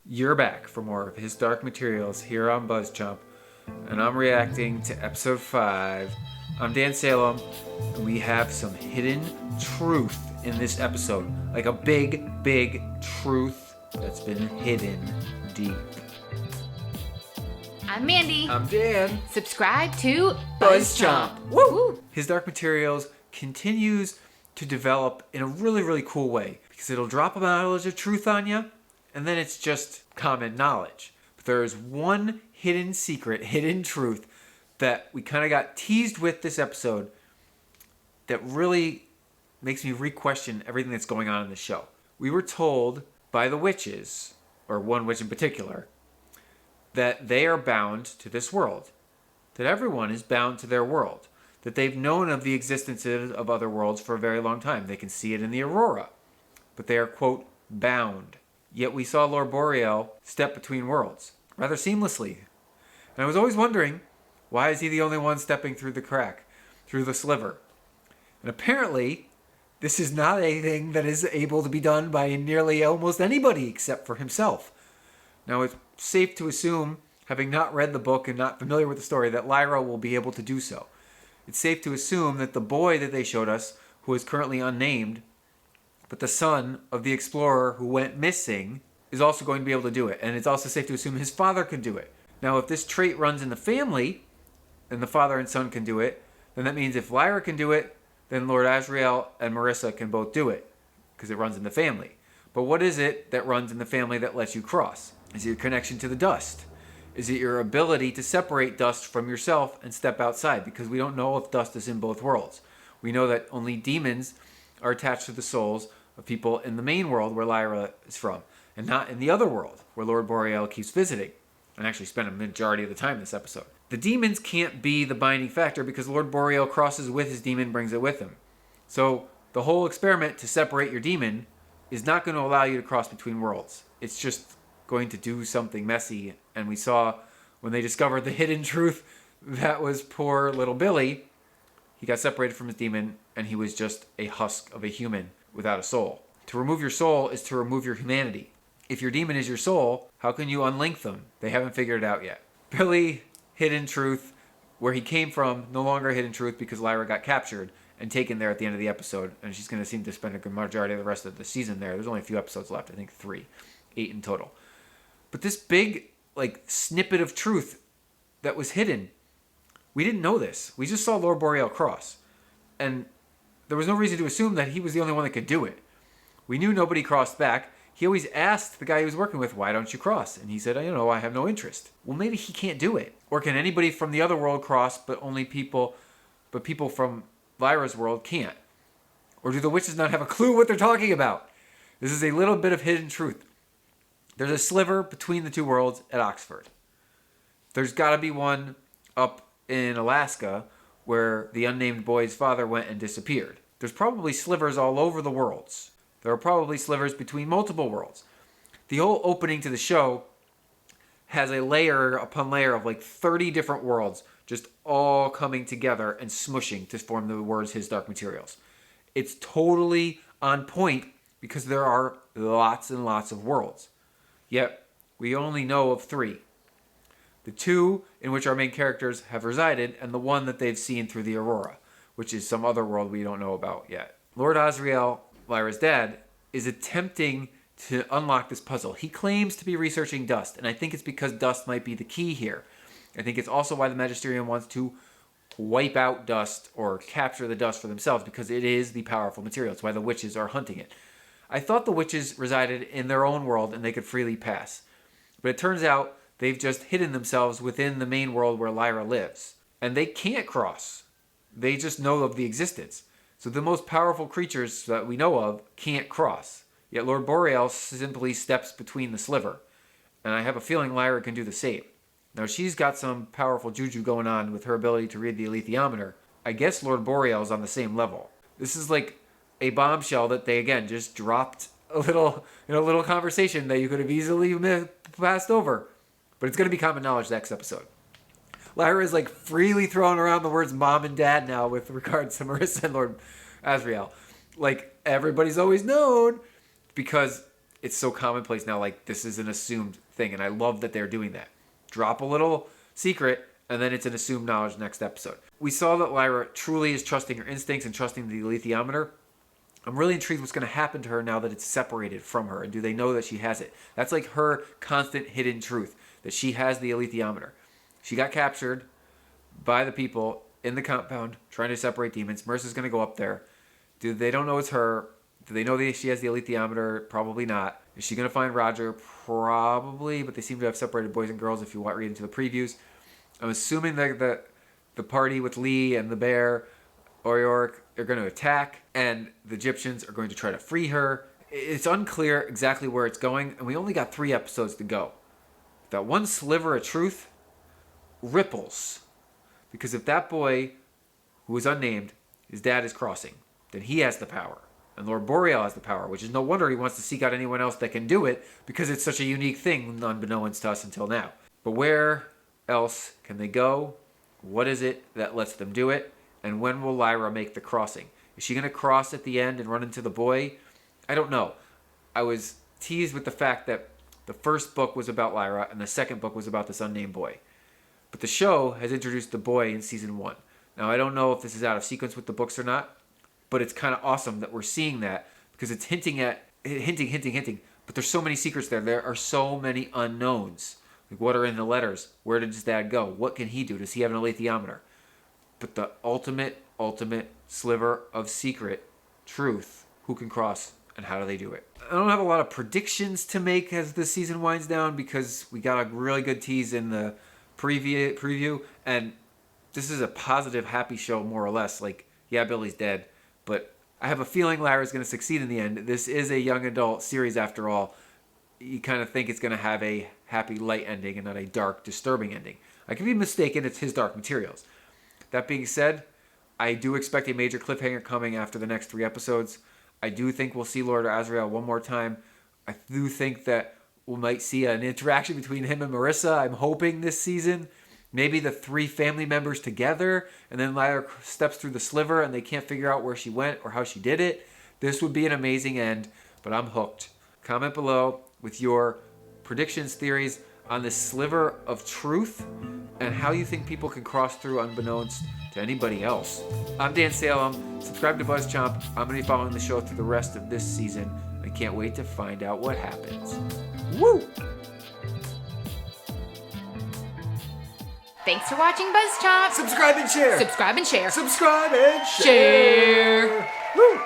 You're back for more of His Dark Materials here on BuzzChomp, and I'm reacting to episode 5. I'm Dan Salem, and we have some hidden truth in this episode. Like a big, big truth that's been hidden deep. I'm Mandy. I'm Dan. Subscribe to BuzzChomp. Woo! His Dark Materials continues to develop in a really, really cool way, because it'll drop a knowledge of truth on you, and then it's just common knowledge. But there is one hidden secret, hidden truth that we kind of got teased with this episode that really makes me re-question everything that's going on in the show. We were told by the witches, or one witch in particular, that they are bound to this world. That everyone is bound to their world. That they've known of the existence of other worlds for a very long time. They can see it in the aurora. But they are, quote, bound. Yet we saw Lord Boreal step between worlds rather seamlessly. And I was always wondering, why is he the only one stepping through the crack, through the sliver? And apparently, this is not anything that is able to be done by nearly almost anybody except for himself. Now, it's safe to assume, having not read the book and not familiar with the story, that Lyra will be able to do so. It's safe to assume that the boy that they showed us, who is currently unnamed, but the son of the explorer who went missing, is also going to be able to do it. And it's also safe to assume his father can do it. Now, if this trait runs in the family, and the father and son can do it, then that means if Lyra can do it, then Lord Asriel and Marissa can both do it, because it runs in the family. But what is it that runs in the family that lets you cross? Is it your connection to the dust? Is it your ability to separate dust from yourself and step outside? Because we don't know if dust is in both worlds. We know that only demons are attached to the souls of people in the main world where Lyra is from, and not in the other world where Lord Boreal keeps visiting, and actually spent a majority of the time in this episode. The demons can't be the binding factor because Lord Boreal crosses with his demon, brings it with him. So the whole experiment to separate your demon is not going to allow you to cross between worlds. It's just going to do something messy. And we saw when they discovered the hidden truth, that was poor little Billy. He got separated from his demon, and he was just a husk of a human without a soul. To remove your soul is to remove your humanity. If your demon is your soul, how can you unlink them? They haven't figured it out yet. Billy, hidden truth, where he came from, no longer hidden truth because Lyra got captured and taken there at the end of the episode, and she's going to seem to spend a good majority of the rest of the season there. There's only a few episodes left, I think 3, 8 in total. But this big, snippet of truth that was hidden, we didn't know this. We just saw Lord Boreal cross. And there was no reason to assume that he was the only one that could do it. We knew nobody crossed back. He always asked the guy he was working with, why don't you cross? And he said, I have no interest. Well, maybe he can't do it. Or can anybody from the other world cross, but people from Lyra's world can't? Or do the witches not have a clue what they're talking about? This is a little bit of hidden truth. There's a sliver between the two worlds at Oxford. There's got to be one up in Alaska where the unnamed boy's father went and disappeared. There's probably slivers all over the worlds. There are probably slivers between multiple worlds. The whole opening to the show has a layer upon layer of 30 different worlds just all coming together and smushing to form the words His Dark Materials. It's totally on point because there are lots and lots of worlds. Yet, we only know of 3. The 2 in which our main characters have resided, and the one that they've seen through the Aurora, which is some other world we don't know about yet. Lord Asriel, Lyra's dad, is attempting to unlock this puzzle. He claims to be researching dust, and I think it's because dust might be the key here. I think it's also why the Magisterium wants to wipe out dust or capture the dust for themselves, because it is the powerful material. It's why the witches are hunting it. I thought the witches resided in their own world and they could freely pass. But it turns out they've just hidden themselves within the main world where Lyra lives. And they can't cross. They just know of the existence. So the most powerful creatures that we know of can't cross. Yet Lord Boreal simply steps between the sliver. And I have a feeling Lyra can do the same. Now she's got some powerful juju going on with her ability to read the alethiometer. I guess Lord Boreal is on the same level. This is like a bombshell that they, again, just dropped a little conversation that you could have easily passed over. But it's going to be common knowledge next episode. Lyra is freely throwing around the words mom and dad now with regards to Marissa and Lord Asriel. Everybody's always known, because it's so commonplace now, like this is an assumed thing, and I love that they're doing that. Drop a little secret, and then it's an assumed knowledge next episode. We saw that Lyra truly is trusting her instincts and trusting the alethiometer. I'm really intrigued what's going to happen to her now that it's separated from her, and do they know that she has it? That's like her constant hidden truth, that she has the alethiometer. She got captured by the people in the compound trying to separate demons. Marissa's going to go up there. They don't know it's her. Do they know that she has the alethiometer? Probably not. Is she going to find Roger? Probably, but they seem to have separated boys and girls if you read into the previews. I'm assuming that the party with Lee and the bear, Orioric, are going to attack, and the Egyptians are going to try to free her. It's unclear exactly where it's going, and we only got 3 episodes to go. That one sliver of truth ripples. Because if that boy, who is unnamed, his dad is crossing, then he has the power. And Lord Boreal has the power, which is no wonder he wants to seek out anyone else that can do it, because it's such a unique thing, unbeknownst to us until now. But where else can they go? What is it that lets them do it? And when will Lyra make the crossing? Is she going to cross at the end and run into the boy? I don't know. I was teased with the fact that the first book was about Lyra and the second book was about this unnamed boy. But the show has introduced the boy in season 1. Now, I don't know if this is out of sequence with the books or not, but it's kind of awesome that we're seeing that, because it's hinting, but there's so many secrets there. There are so many unknowns. Like, what are in the letters? Where did his dad go? What can he do? Does he have an alethiometer? But the ultimate sliver of secret truth, who can cross and how do they do it? I don't have a lot of predictions to make as the season winds down, because we got a really good tease in the preview, and this is a positive, happy show, more or less. Like, yeah, Billy's dead, but I have a feeling Lyra's going to succeed in the end. This is a young adult series after all. You kind of think it's going to have a happy, light ending and not a dark, disturbing ending. I could be mistaken, it's his Dark Materials. That being said, I do expect a major cliffhanger coming after the next 3 episodes. I do think we'll see Lord Azrael one more time. I do think that we might see an interaction between him and Marissa. I'm hoping this season. Maybe the 3 family members together, and then Lyra steps through the sliver and they can't figure out where she went or how she did it. This would be an amazing end, but I'm hooked. Comment below with your predictions, theories on this sliver of truth and how you think people can cross through unbeknownst to anybody else. I'm Dan Salem. Subscribe to BuzzChomp. I'm going to be following the show through the rest of this season. I can't wait to find out what happens. Woo! Thanks for watching BuzzChomp. Subscribe and share. Subscribe and share. Subscribe and share. Share. Woo!